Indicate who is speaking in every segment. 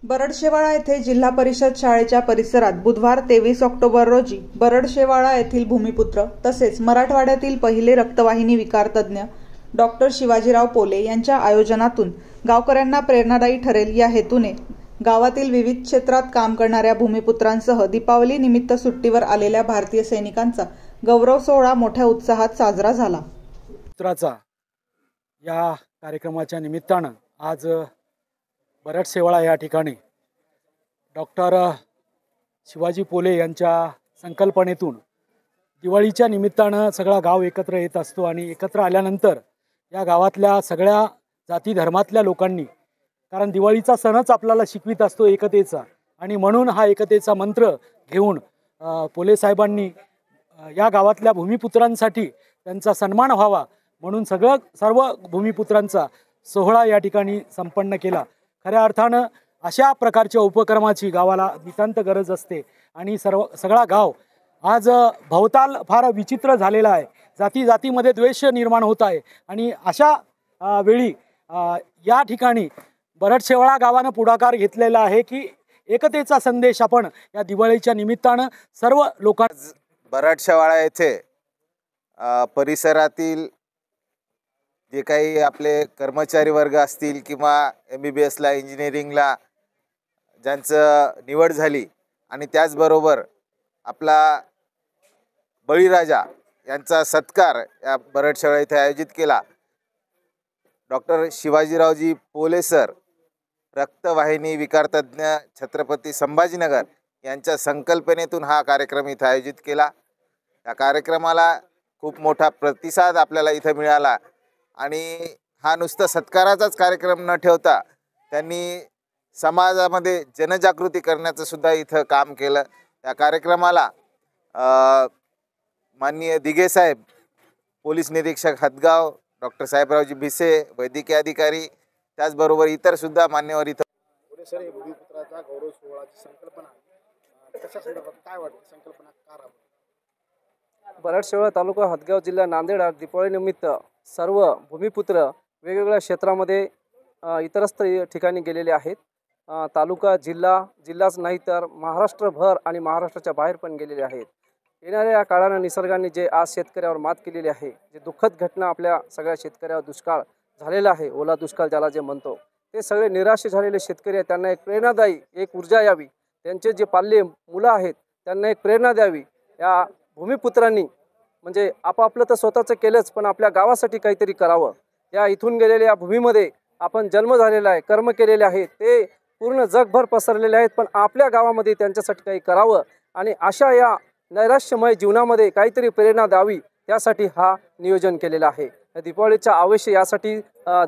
Speaker 1: बरडशेवाळा येथे जिल्हा परिषद शाळेच्या परिसरात बुधवार 23 ऑक्टोबर रोजी बरडशेवाळा येथील भूमिपुत्र तसेच मराठवाड्यातील पहिले रक्तवाहिनी विकार तज्ञ डॉक्टर शिवाजीराव पोले यांच्या आयोजनातून गावकऱ्यांना प्रेरणादायी ठरेल या हेतूने गावातील विविध क्षेत्रात काम करणाऱ्या भूमिपुत्रांसह दीपावली निमित्त सुट्टीवर आलेल्या भारतीय सैनिकांचा गौरव सोहळा मोठ्या उत्साहात साजरा झाला।
Speaker 2: पुत्राचा या कार्यक्रमाच्या निमित्तानं आज बरडशेवाळा या ठिकाणी डॉक्टर शिवाजी पोले यांच्या संकल्पनेतून दिवाळीच्या निमित्तानं सगळा गाव एकत्र येत असतो आणि एकत्र आल्यानंतर या गावातल्या सगळ्या जाती धर्मातल्या लोकांनी, कारण दिवाळीचा सणच आपल्याला शिकवित असतो एकतेचा, आणि म्हणून हा एकतेचा मंत्र घेऊन पोले साहेबांनी या गावातल्या भूमिपुत्रांसाठी त्यांचा सन्मान व्हावा म्हणून सर्व भूमिपुत्रांचा सोहळा या ठिकाणी संपन्न केला। खऱ्या अर्थानं अशा प्रकारच्या उपक्रमाची गावाला नितांत गरज असते आणि सगळा गाव आज भवताल फार विचित्र झालेला आहे। जाती जातीमध्ये द्वेष निर्माण होत आहे आणि अशा वेळी या ठिकाणी बरडशेवाळा गावानं पुढाकार घेतलेला आहे की एकतेचा संदेश आपण या दिवाळीच्या निमित्तानं सर्व लोकांना
Speaker 3: बरडशेवाळा येथे परिसरातील जे काही आपले कर्मचारी वर्ग असतील किंवा MBBS ला इंजिनिअरिंगला ज्यांचं निवड झाली आणि त्याचबरोबर आपला बळीराजा यांचा सत्कार या बरडशेवाळा येथे आयोजित केला। डॉक्टर शिवाजीरावजी पोले सर रक्तवाहिनी विकार तज्ञ छत्रपती संभाजीनगर यांच्या संकल्पनेतून हा कार्यक्रम इथं आयोजित केला। या कार्यक्रमाला खूप मोठा प्रतिसाद आपल्याला इथं मिळाला आणि हा नुसता सत्काराचाच कार्यक्रम न ठेवता त्यांनी समाजामध्ये जनजागृती करण्याचं सुद्धा इथं काम केलं। या कार्यक्रमाला माननीय दिघे साहेब, पोलीस निरीक्षक हदगाव, डॉक्टर साहेबरावजी भिसे, वैद्यकीय अधिकारी, त्याचबरोबर इतर सुद्धा मान्यवर इथं
Speaker 4: भूमिपुत्राचा गौरव सोहळाची संकल्पना कशा संदर्भात काय वाटतं, संकल्पना का राबवली?
Speaker 5: बरडशेवाळा तालुका हदगाव जिल्हा नांदेड दिवाळी निमित्त सर्व भूमिपुत्र वेगवेगळ्या क्षेत्रामध्ये इतरस्थ ठिकाणी गेलेले आहेत। तालुका जिल्हाच नाही तर महाराष्ट्रभर आणि महाराष्ट्राच्या बाहेर पण गेलेले आहेत। येणाऱ्या या काळानं निसर्गाने जे आज शेतकऱ्यावर मात केलेली आहे, जे दुःखद घटना आपल्या सगळ्या शेतकऱ्यावर दुष्काळ झालेला आहे, ओला दुष्काळ ज्याला जे म्हणतो, ते सगळे निराश झालेले शेतकरी आहेत। त्यांना एक प्रेरणादायी एक ऊर्जा यावी, त्यांचे जे पाल्य मुलं आहेत त्यांना एक प्रेरणा द्यावी। या भूमिपुत्रांनी म्हणजे आपापलं तर स्वतःचं केलंच, पण आपल्या गावासाठी काहीतरी करावं। या इथून गेलेल्या या भूमीमध्ये आपण जन्म झालेला आहे, कर्म केलेले आहेत, ते पूर्ण जगभर पसरलेले आहेत, पण आपल्या गावामध्ये त्यांच्यासाठी काही करावं आणि अशा या नैराश्यमय जीवनामध्ये काहीतरी प्रेरणा द्यावी, त्यासाठी हा नियोजन केलेला आहे। दीपावलीचा आवेश यासाठी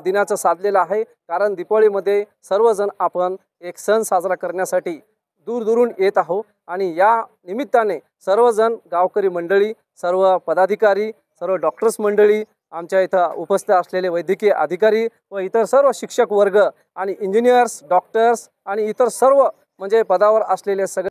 Speaker 5: दिनाचं साधलेलं आहे, कारण दीपावलीमध्ये सर्वजण आपण एक सण साजरा करण्यासाठी दूरदूरून येत आहोत आणि या निमित्ताने सर्वजण गावकरी मंडळी, सर्व पदाधिकारी, सर्व डॉक्टर्स मंडळी, आमच्या इथं उपस्थित असलेले वैद्यकीय अधिकारी व इतर सर्व शिक्षक वर्ग आणि इंजिनियर्स, डॉक्टर्स आणि इतर सर्व म्हणजे पदावर असलेले सगळे